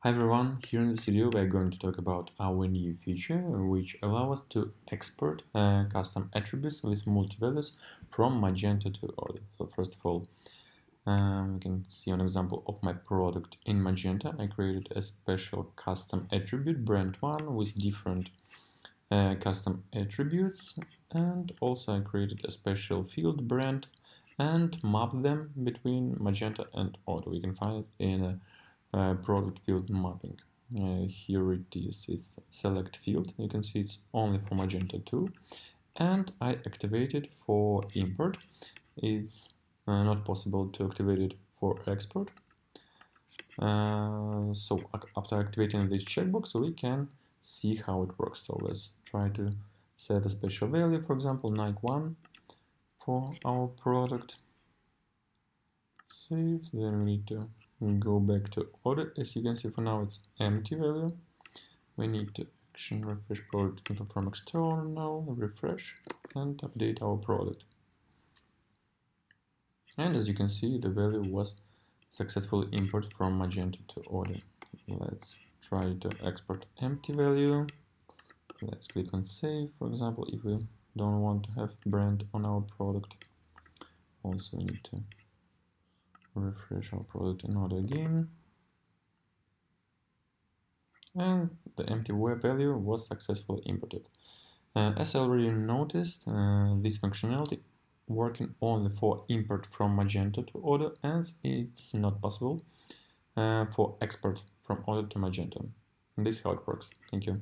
Hi everyone, here in this video we are going to talk about our new feature which allows us to export custom attributes with multivalues from Magento to Odoo. So first of all, we can see an example of my product in Magento. I created a special custom attribute, brand one, with different custom attributes, and also I created a special field brand and mapped them between Magento and Odoo. We can find it in a product field mapping. Here it is, it's select field. You can see it's only for Magento 2, and I activated for import. It's not possible to activate it for export. So after activating this checkbox, we can see how it works. So let's try to set a special value, for example, Nike 1 for our product. Save. Then we need to go back to Odoo. As you can see, for now it's empty value. We need to action refresh product info from external, refresh, and update our product. And as you can see, the value was successfully imported from Magento to Odoo. Let's try to export empty value. Let's click on save, for example, if we don't want to have brand on our product. Also need to refresh our product in Odoo again. And the empty value was successfully imported. As I already noticed, this functionality working only for import from Magento to Odoo, and it's not possible for export from Odoo to Magento. And this is how it works. Thank you.